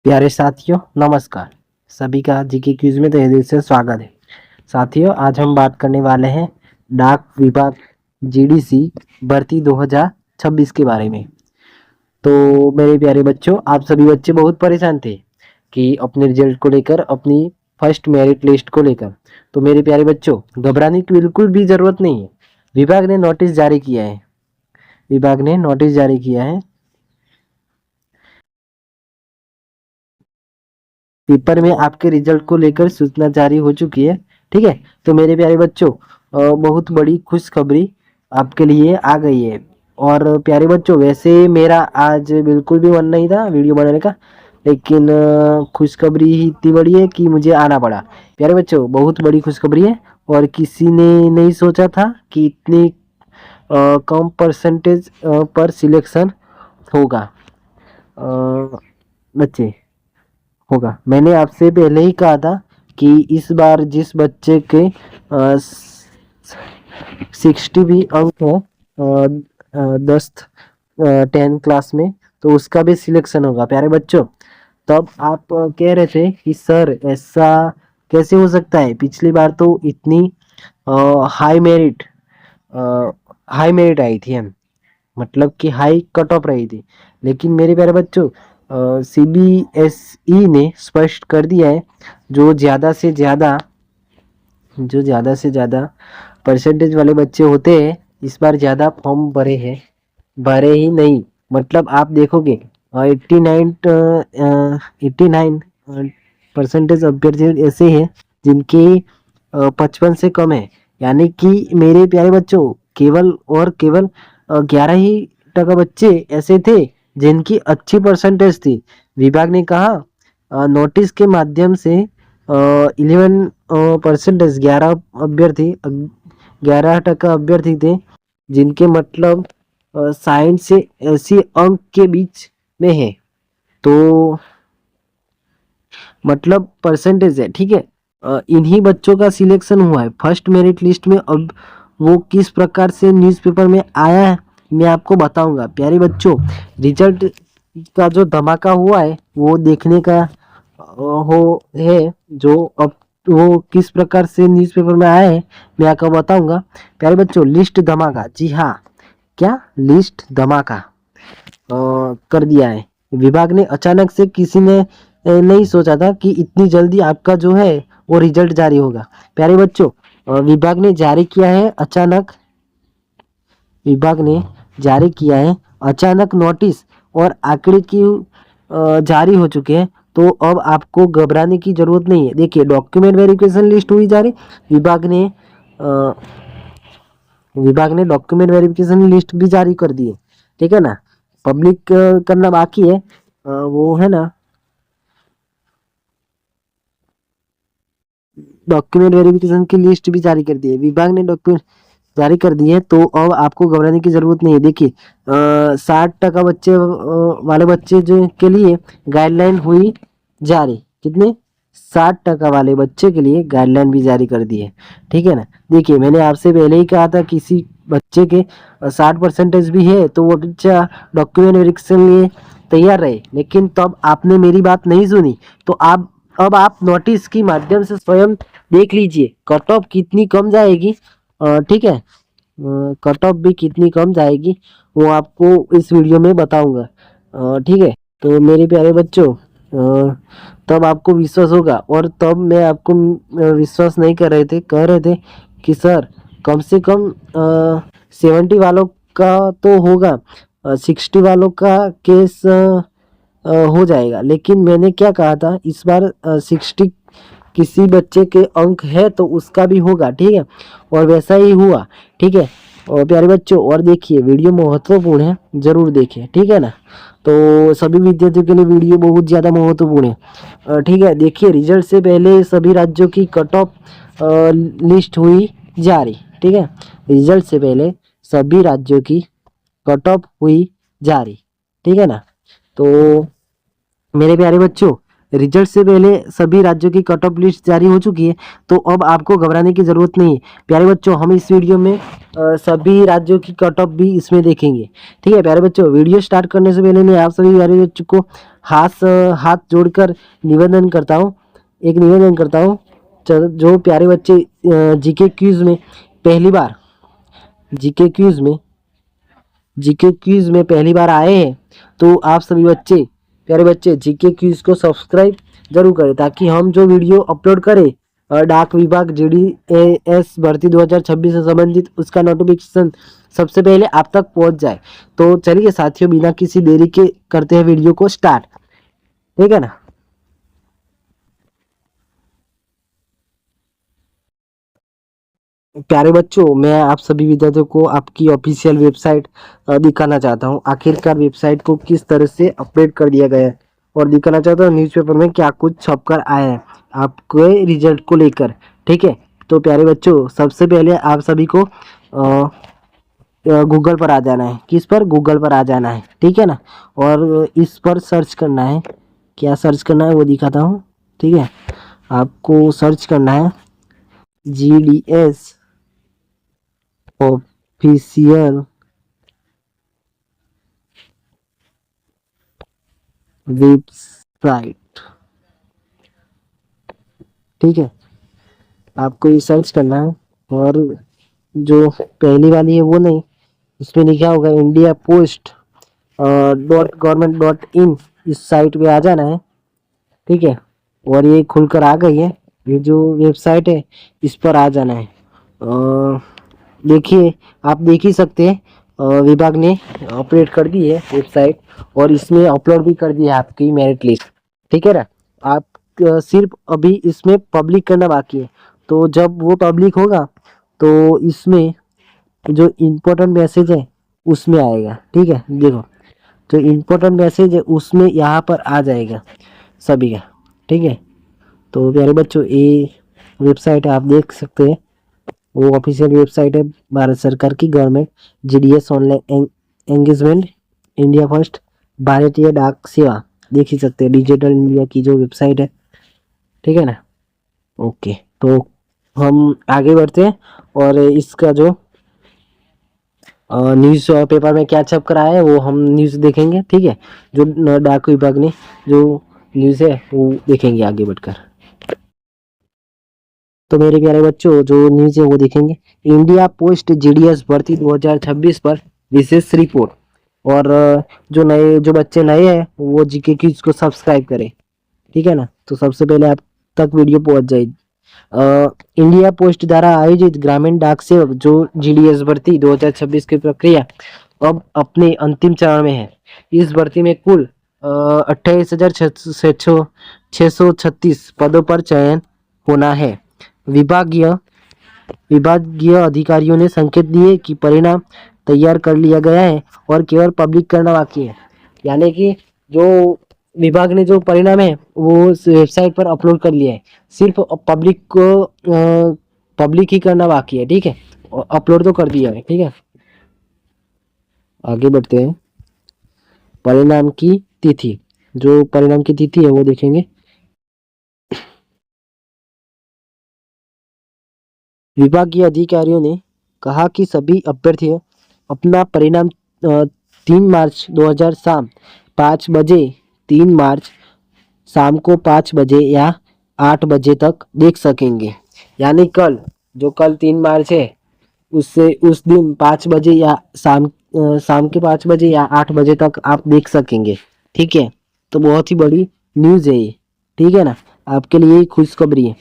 प्यारे साथियों नमस्कार। सभी का जीके क्विज में तहे दिल से स्वागत है। साथियों आज हम बात करने वाले हैं डाक विभाग जीडीसी भर्ती 2026 के बारे में। तो मेरे प्यारे बच्चों, आप सभी बच्चे बहुत परेशान थे कि अपने रिजल्ट को लेकर, अपनी फर्स्ट मेरिट लिस्ट को लेकर। तो मेरे प्यारे बच्चों, घबराने की बिल्कुल भी ज़रूरत नहीं है। विभाग ने नोटिस जारी किया है। विभाग ने नोटिस जारी किया है। पेपर में आपके रिजल्ट को लेकर सूचना जारी हो चुकी है। ठीक है, तो मेरे प्यारे बच्चों, बहुत बड़ी खुशखबरी आपके लिए आ गई है। और प्यारे बच्चों, वैसे मेरा आज बिल्कुल भी मन नहीं था वीडियो बनाने का, लेकिन खुशखबरी ही इतनी बड़ी है कि मुझे आना पड़ा। प्यारे बच्चों, बहुत बड़ी खुशखबरी है और किसी ने नहीं सोचा था कि इतनी कम परसेंटेज पर सिलेक्शन होगा। बच्चे होगा, मैंने आपसे पहले ही कहा था कि इस बार जिस बच्चे के 60 भी अंक है 10 10 क्लास में, तो उसका भी सिलेक्शन होगा। प्यारे बच्चों, तब आप कह रहे थे कि सर ऐसा कैसे हो सकता है, पिछली बार तो इतनी हाई मेरिट हाई मेरिट आई थी हम, मतलब कि हाई कट ऑफ रही थी। लेकिन मेरे प्यारे बच्चों, सीबीएसई ने स्पष्ट कर दिया है, जो ज़्यादा से ज़्यादा परसेंटेज वाले बच्चे होते हैं, इस बार ज़्यादा फॉर्म भरे ही नहीं। मतलब आप देखोगे 89 परसेंटेज अभ्यर्थी ऐसे हैं जिनके 55 से कम है। यानी कि मेरे प्यारे बच्चों, केवल और केवल 11% बच्चे ऐसे थे जिनकी अच्छी परसेंटेज थी। विभाग ने कहा नोटिस के माध्यम से 11% 11% अभ्यर्थी थे जिनके मतलब 60 से 80 अंक के बीच में है। तो मतलब परसेंटेज है। ठीक है, इन्हीं बच्चों का सिलेक्शन हुआ है फर्स्ट मेरिट लिस्ट में। अब वो किस प्रकार से न्यूज़पेपर में आया है मैं आपको बताऊंगा। प्यारे बच्चों, रिजल्ट का जो धमाका हुआ है वो देखने का हो है। जो अब वो किस प्रकार से न्यूज़पेपर में आया है मैं आपको बताऊंगा। प्यारे बच्चों, लिस्ट धमाका, जी हाँ, क्या लिस्ट धमाका कर दिया है विभाग ने। अचानक से किसी ने नहीं सोचा था कि इतनी जल्दी आपका जो है वो रिजल्ट जारी होगा। प्यारे बच्चों, विभाग ने जारी किया है अचानक, विभाग ने जारी किया है अचानक नोटिस और आंकड़े की जारी हो चुके हैं। तो अब आपको घबराने की जरूरत नहीं है। देखिए, डॉक्यूमेंट वेरिफिकेशन लिस्ट हुई जारी। विभाग ने डॉक्यूमेंट वेरिफिकेशन लिस्ट भी जारी कर दी है। ठीक है ना, पब्लिक करना बाकी है, वो है ना, डॉक्यूमेंट वेरिफिकेशन की लिस्ट भी जारी कर दी है। विभाग ने डॉक्यूमेंट जारी कर दी है, तो अब आपको घबराने की जरूरत नहीं है। देखिए, 60% बच्चे वाले बच्चे जो के लिए गाइडलाइन हुई जारी। कितने? 60% वाले बच्चे के लिए गाइडलाइन भी जारी कर दी है। ठीक है ना। देखिए, मैंने आपसे पहले ही कहा था किसी बच्चे के 60% भी है तो वो बच्चा डॉक्यूमेंट वेरिफिकेशन लिए तैयार रहे, लेकिन तब आपने मेरी बात नहीं सुनी। तो आप अब आप नोटिस के माध्यम से स्वयं देख लीजिए कट ऑफ कितनी कम जाएगी। ठीक है, कट ऑफ भी कितनी कम जाएगी वो आपको इस वीडियो में बताऊंगा। ठीक है, तो मेरे प्यारे बच्चों, तब आपको विश्वास होगा। और तब मैं आपको विश्वास नहीं कह रहे थे कि सर कम से कम 70 वालों का तो होगा, 60 वालों का केस हो जाएगा। लेकिन मैंने क्या कहा था, इस बार 60 किसी बच्चे के अंक है तो उसका भी होगा। ठीक है, और वैसा ही हुआ। ठीक है, और प्यारे बच्चों, और देखिए वीडियो महत्वपूर्ण है, जरूर देखें। ठीक है ना, तो सभी विद्यार्थियों के लिए वीडियो बहुत ज़्यादा महत्वपूर्ण है। ठीक है, देखिए, रिजल्ट से पहले सभी राज्यों की कट ऑफ लिस्ट हुई जारी। ठीक है, रिजल्ट से पहले सभी राज्यों की कट ऑफ हुई जारी। ठीक है ना, तो मेरे प्यारे बच्चों, रिजल्ट से पहले सभी राज्यों की कट ऑफ लिस्ट जारी हो चुकी है, तो अब आपको घबराने की ज़रूरत नहीं है प्यारे बच्चों। हम इस वीडियो में सभी राज्यों की कट ऑफ भी इसमें देखेंगे। ठीक है प्यारे बच्चों, वीडियो स्टार्ट करने से पहले मैं आप सभी प्यारे बच्चों को हाथ जोड़कर निवेदन करता हूँ, एक निवेदन करता हूँ। जो प्यारे बच्चे जीके क्विज में पहली बार जीके क्विज में जीके क्विज में पहली बार आए हैं, तो आप सभी बच्चे प्यारे बच्चे जीके क्विज को सब्सक्राइब जरूर करें, ताकि हम जो वीडियो अपलोड करें डाक विभाग जीडीएस भर्ती 2026 से संबंधित उसका नोटिफिकेशन सबसे पहले आप तक पहुंच जाए। तो चलिए साथियों, बिना किसी देरी के करते हैं वीडियो को स्टार्ट। ठीक है ना। प्यारे बच्चों, मैं आप सभी विद्यार्थियों को आपकी ऑफिशियल वेबसाइट दिखाना चाहता हूँ। आखिरकार वेबसाइट को किस तरह से अपडेट कर दिया गया है, और दिखाना चाहता हूँ न्यूज़पेपर में क्या कुछ छपकर आया है आपके रिजल्ट को लेकर। ठीक है, तो प्यारे बच्चों, सबसे पहले आप सभी को गूगल पर आ जाना है। किस पर? गूगल पर आ जाना है। ठीक है ना, और इस पर सर्च करना है। क्या सर्च करना है वो दिखाता हूँ। ठीक है, आपको सर्च करना है GDS ऑफिशियल वेबसाइट। ठीक है, आपको ये सर्च करना है, और जो पहली वाली है वो नहीं, इसमें लिखा होगा इंडिया पोस्ट .gov.in, इस साइट पे आ जाना है। ठीक है, और ये खुलकर आ गई है। ये जो वेबसाइट है इस पर आ जाना है। देखिए, आप देख ही सकते हैं, विभाग ने अपडेट कर दी है वेबसाइट, और इसमें अपलोड भी कर दी है आपकी मेरिट लिस्ट। ठीक है ना, आप सिर्फ अभी इसमें पब्लिक करना बाकी है। तो जब वो पब्लिक होगा तो इसमें जो इम्पोर्टेंट मैसेज है उसमें आएगा। ठीक है, देखो जो इम्पोर्टेंट मैसेज है उसमें यहाँ पर आ जाएगा सभी का। ठीक है, तो प्यारे बच्चों, ये वेबसाइट आप देख सकते हैं, वो ऑफिशियल वेबसाइट है भारत सरकार की, government GDS online engagement India first भारतीय डाक सेवा। देख ही सकते हैं, डिजिटल इंडिया की जो वेबसाइट है। ठीक है ना। ओके, तो हम आगे बढ़ते हैं, और इसका जो न्यूज़ पेपर में क्या छप कर आया है वो हम न्यूज़ देखेंगे। ठीक है, जो डाक विभाग ने जो न्यूज़ है वो देखेंगे आगे बढ़कर। तो मेरे प्यारे बच्चों, जो न्यूज़ है वो देखेंगे। इंडिया पोस्ट GDS भर्ती 2026 पर विशेष रिपोर्ट। और जो बच्चे नए हैं वो जीके क्विज को सब्सक्राइब करें। ठीक है ना, तो सबसे पहले आप तक वीडियो पहुंच जाएगी। इंडिया पोस्ट द्वारा आयोजित ग्रामीण डाक सेवक जो GDS भर्ती 2026 की प्रक्रिया अब अपने अंतिम चरण में है। इस भर्ती में कुल 28,636 पदों पर चयन होना है। विभागीय विभागीय अधिकारियों ने संकेत दिए कि परिणाम तैयार कर लिया गया है और केवल पब्लिक करना बाकी है। यानी कि जो विभाग ने जो परिणाम है वो वेबसाइट पर अपलोड कर लिया है, सिर्फ पब्लिक ही करना बाकी है। ठीक है, अपलोड तो कर दिया है। ठीक है, आगे बढ़ते हैं। परिणाम की तिथि, जो परिणाम की तिथि है वो देखेंगे। विभागीय अधिकारियों ने कहा कि सभी अभ्यर्थी अपना परिणाम 3 मार्च 2000 शाम 5 बजे 3 मार्च शाम को 5 बजे या 8 बजे तक देख सकेंगे। यानी कल 3 मार्च है, उससे उस दिन 5 बजे या शाम के 5 बजे या 8 बजे तक आप देख सकेंगे। ठीक है, तो बहुत ही बड़ी न्यूज़ है ये। ठीक है ना, आपके लिए खुशखबरी है।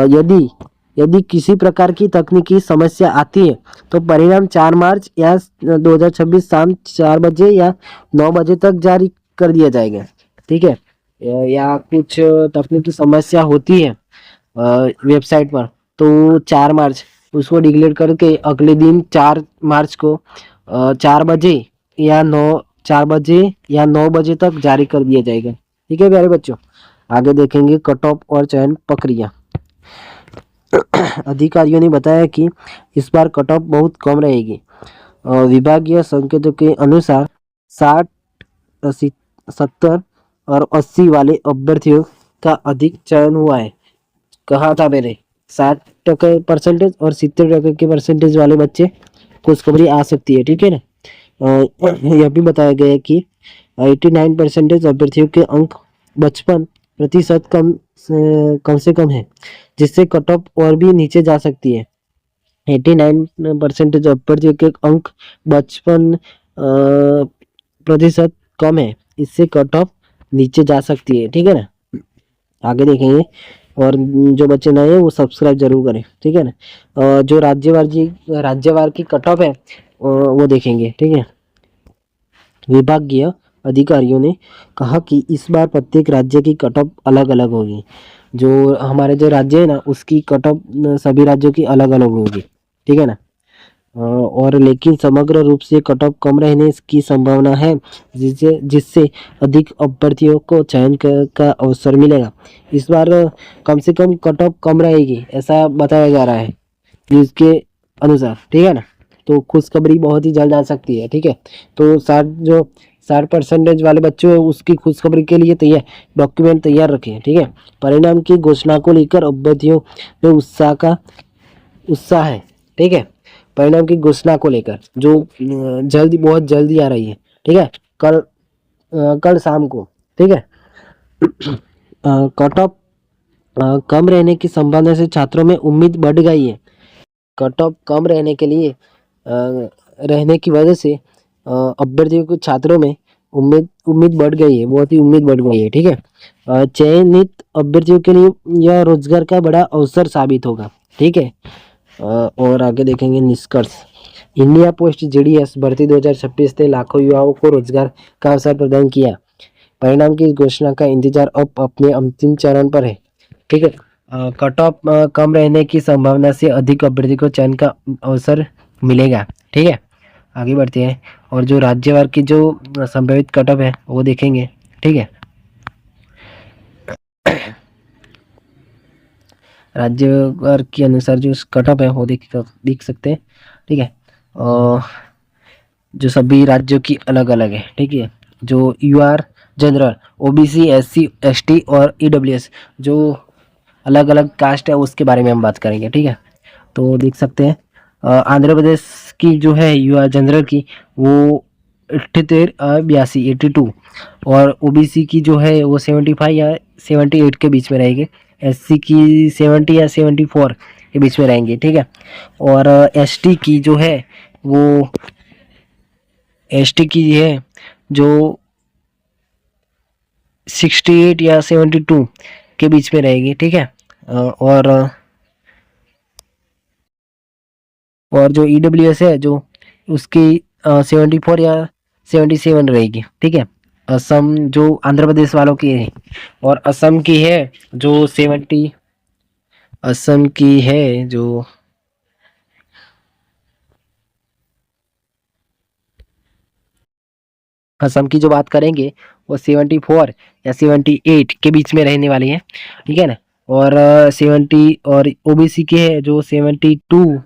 यदि यदि किसी प्रकार की तकनीकी समस्या आती है तो परिणाम 4 मार्च या 2026 शाम 4 बजे या 9 बजे तक जारी कर दिया जाएगा। ठीक है, या कुछ तकनीकी समस्या होती है वेबसाइट पर, तो 4 मार्च उसको डिक्लेयर करके अगले दिन 4 मार्च को 4 बजे या 9 बजे तक जारी कर दिया जाएगा। ठीक है प्यारे बच्चों, आगे देखेंगे कट ऑफ और चयन प्रक्रिया। अधिकारियों ने बताया कि इस बार कट ऑफ बहुत कम रहेगी। विभागीय संकेतों के अनुसार 60, 70 और 80 वाले अभ्यर्थियों का अधिक चयन हुआ है। कहा था मैंने 60% परसेंटेज और 70% के परसेंटेज वाले बच्चे खुशखबरी आ सकती है, ठीक है ना। यह भी बताया गया है कि 89 परसेंटेज अभ्यर्थियों के अंक 55% कम से कम है, जिससे कट ऑफ और भी नीचे जा सकती है। 89% अभ्यर्थियों के अंक 55% कम है, इससे कट ऑफ नीचे जा सकती है, ठीक है ना। आगे देखेंगे। और जो बच्चे नए हैं वो सब्सक्राइब जरूर करें, ठीक है ना। जो राज्यवार की कट ऑफ है वो देखेंगे, ठीक है। विभागीय अधिकारियों ने कहा कि इस बार प्रत्येक राज्य की कट ऑफ अलग अलग होगी। जो हमारे जो राज्य है ना उसकी कट ऑफ सभी राज्यों की अलग अलग होगी, ठीक है ना। और लेकिन समग्र रूप से कट ऑफ कम रहने की संभावना है, जिससे जिससे अधिक अभ्यर्थियों को चयन का अवसर मिलेगा। इस बार कम से कम कट ऑफ कम रहेगी, ऐसा बताया जा रहा है न्यूज़ के अनुसार, ठीक है ना। तो खुशखबरी बहुत ही जल्द आ सकती है, ठीक है। तो 60% वाले बच्चे हैं उसकी खुशखबरी के लिए तैयार डॉक्यूमेंट तैयार रखें, ठीक है। परिणाम की घोषणा को लेकर अभ्यर्थियों में उत्साह है, ठीक है। परिणाम की घोषणा को लेकर जो जल्दी बहुत जल्दी आ रही है, ठीक है। कल शाम को, ठीक है। कट ऑफ कम रहने की संभावना से छात्रों में उम्मीद बढ़ गई है। कट ऑफ कम रहने के लिए रहने की वजह से अभ्यर्थियों को छात्रों में उम्मीद उम्मीद बढ़ गई है, बहुत ही उम्मीद बढ़ गई है, ठीक है। चयनित अभ्यर्थियों के लिए यह रोजगार का बड़ा अवसर साबित होगा, ठीक है। और आगे देखेंगे निष्कर्ष। इंडिया पोस्ट जीडीएस भर्ती 2026 ने लाखों युवाओं को रोजगार का अवसर प्रदान किया। परिणाम की घोषणा का इंतजार अब अपने अंतिम चरण पर है, ठीक है। कट ऑफ कम रहने की संभावना से अधिक अभ्यर्थी को चयन का अवसर मिलेगा, ठीक है। आगे बढ़ते हैं और जो राज्यवार की जो संभावित कट ऑफ है वो देखेंगे, ठीक है। राज्यवार के अनुसार जो कट ऑफ है वो देख सकते हैं, ठीक है। और जो सभी राज्यों की अलग अलग है, ठीक है। जो UR general, OBC, SC, ST और ईडब्ल्यूएस जो अलग अलग कास्ट है उसके बारे में हम बात करेंगे, ठीक है। तो देख सकते हैं आंध्र प्रदेश की जो है यूआर जनरल की वो 82 और ओबीसी की जो है वो 75 या 78 के बीच में रहेगी। एससी की 70 या 74 के बीच में रहेंगे, ठीक है। और एसटी की जो है वो एसटी की है जो 68 या 72 के बीच में रहेगी, ठीक है। और जो ईडब्ल्यूएस है जो उसकी 74 या 77 रहेगी, ठीक है। असम जो आंध्र प्रदेश वालों की है और असम की है जो 70, असम की है जो असम की जो बात करेंगे वो 74 या 78 के बीच में रहने वाली है, ठीक है ना। और 70 और ओबीसी के है जो 72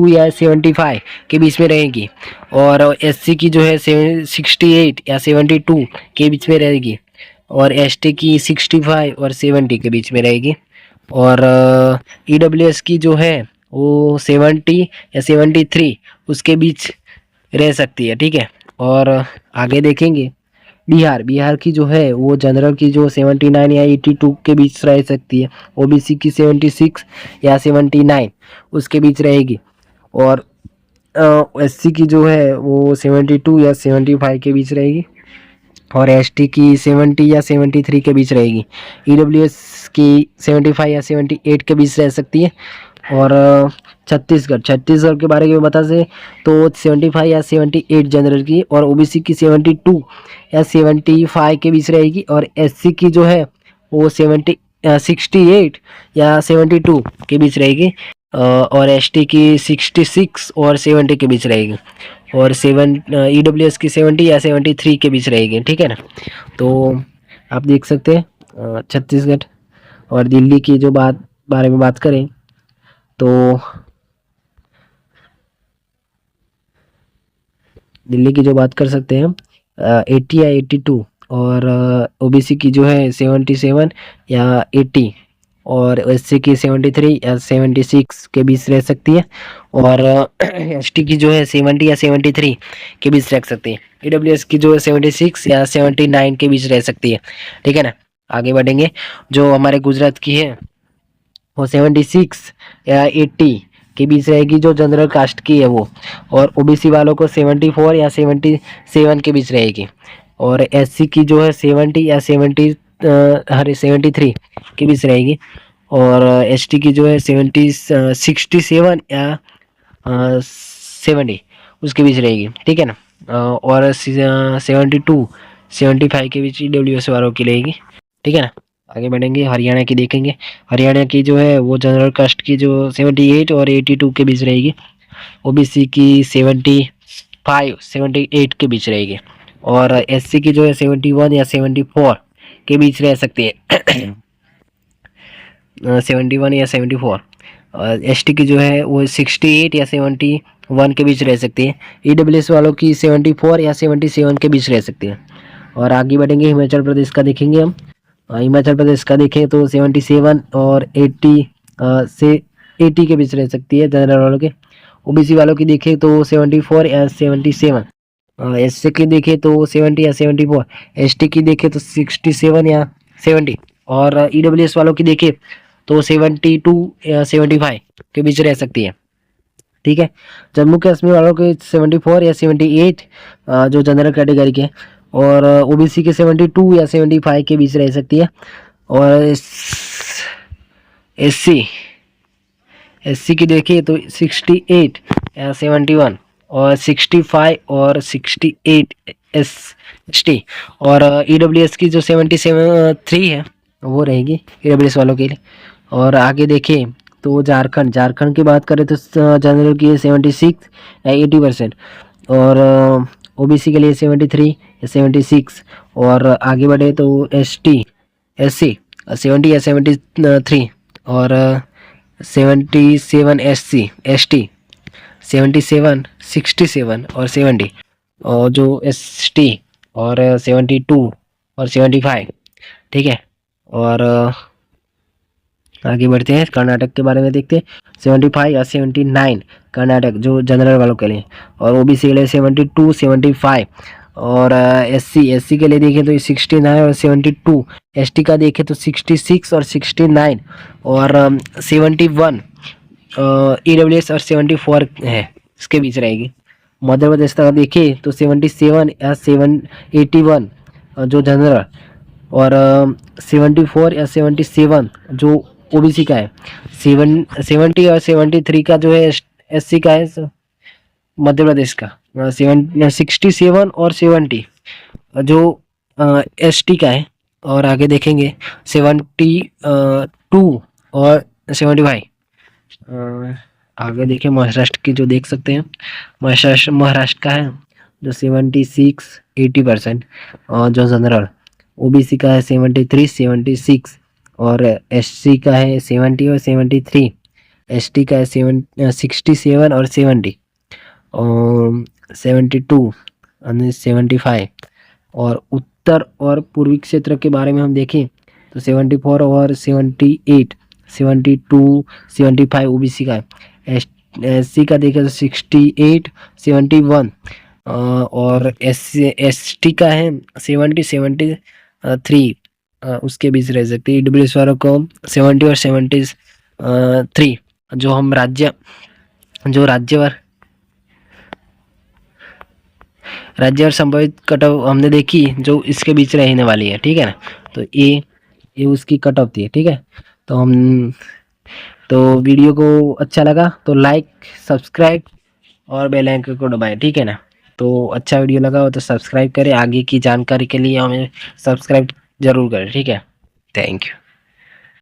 या 75 के बीच में रहेगी। और एससी की जो है 68 या 72 के बीच में रहेगी। और एसटी की 65 और 70 के बीच में रहेगी। और ईडब्ल्यूएस की जो है वो 70 या 73 उसके बीच रह सकती है, ठीक है। और आगे देखेंगे बिहार की जो है वो जनरल की जो 79 या 82 के बीच रह सकती है। ओबीसी की 76 या 79 उसके बीच रहेगी। और एससी की जो है वो 72 या 75 के बीच रहेगी। और एसटी की 70 या 73 के बीच रहेगी। ईडब्ल्यूएस की 75 या 78 के बीच रह सकती है। और छत्तीसगढ़ के बारे में बता दें तो 75 या 78 जनरल की और ओबीसी की 72 या 75 के बीच रहेगी। और एससी की जो है वो 68 या 72 के बीच रहेगी। और एसटी की 66 और 70 के बीच रहेगी। और ईडब्ल्यूएस की 70 या 73 के बीच रहेगी, ठीक है ना। तो आप देख सकते हैं छत्तीसगढ़ और दिल्ली की जो बारे में बात करें तो दिल्ली की जो बात कर सकते हैं हम 80 या 82 और ओबीसी की जो है 77 या 80 और एससी की 73 या 76 के बीच रह सकती है और एसटी की जो है 70 या 73 के बीच रह सकती है। ईडब्ल्यूएस की जो है 76 या 79 के बीच रह सकती है। ठीक है ना, आगे बढ़ेंगे। जो हमारे गुजरात की है वो 76 या 80 के बीच रहेगी, जो जनरल कास्ट की है वो। और ओबीसी वालों को 74 या 77 के बीच रहेगी। और एससी की जो है 70 या 73 के बीच रहेगी। और एसटी की जो है 67 या 70 उसके बीच रहेगी। ठीक है ना। और 72 75 के बीच ईडब्ल्यूएस वालों की रहेगी। ठीक है ना, आगे बढ़ेंगे। हरियाणा की देखेंगे। हरियाणा की जो है वो जनरल कास्ट की जो 78 और 82 के बीच रहेगी। ओबीसी की 75 78 के बीच रहेगी। और एससी की जो है 71 या 74 के बीच रह सकती है। 71 या 74। और एसटी की जो है वो 68 या 71 के बीच रह सकती है। ईडब्ल्यूएस वालों की 74 या 77 के बीच रह सकती है। और आगे बढ़ेंगे। हिमाचल प्रदेश का देखेंगे हम। हिमाचल प्रदेश का देखें तो 77 और 80 से 80 के बीच रह सकती है जनरल वालों के। ओबीसी वालों की देखें तो 74 या 77। एससी की देखें तो 70 या 74। एसटी की देखें तो 67 या 70। और ईडब्ल्यूएस वालों की देखें तो 72 या 75 के बीच रह सकती है। ठीक है। जम्मू कश्मीर वालों के 74 या 78 जो जनरल कैटेगरी के। और ओबीसी के 72 या 75 के बीच रह सकती है। और एससी एससी की देखिए तो 68 या 71 और 65 और 68 एसटी। और ईडब्ल्यूएस की जो 73 है वो रहेगी ईडब्ल्यूएस वालों के लिए। और आगे देखें तो झारखंड की बात करें तो जनरल की 76 या 80%। और ओबीसी के लिए 73 या 76। और आगे बढ़े तो एससी 70 या 73। और 77 एसटी 77 67 और 70। और जो एसटी और 72 और 75। ठीक है। और आगे बढ़ते हैं। कर्नाटक के बारे में देखते हैं। 75 या 79 कर्नाटक जो जनरल वालों के लिए। और ओबीसी के लिए 72 75। और एससी के लिए देखें तो 69 और 72। एसटी का देखें तो 66 और 69। और 71 ईडब्ल्यूएस और 74 है, इसके बीच रहेगी। मध्य प्रदेश का देखें तो 77 या 81 जो जनरल। और 74 या 77 जो ओबीसी का है। 70 और 73 का जो है एससी का है मध्य प्रदेश का। 67 और 70 जो एसटी का है। और आगे देखेंगे 72 और 75। आगे देखें महाराष्ट्र की जो देख सकते हैं। महाराष्ट्र का है जो 76 80% और जो जनरल। ओबीसी का है 73 76। और एससी का है 70 और 73। एसटी का है 67 और 70। और 72 और 75। और उत्तर और पूर्वी क्षेत्र के बारे में हम देखें तो 74 और 78 72 75 ओबीसी का है। एससी का देखें तो 68 71। और एसटी का है 70 73 उसके बीच रह सकती है। ईडब्ल्यूएस वालों को 70 और 73 जो हम राज्यवार संभावित कट ऑफ हमने देखी जो इसके बीच रहने वाली है। ठीक है ना, तो ये उसकी कट ऑफ थी। ठीक है, तो वीडियो को अच्छा लगा तो लाइक सब्सक्राइब और बेल आइकन को दबाएं। ठीक है ना, तो अच्छा वीडियो लगा हो तो सब्सक्राइब करें। आगे की जानकारी के लिए हमें सब्सक्राइब जरूर करें। ठीक है, थैंक यू।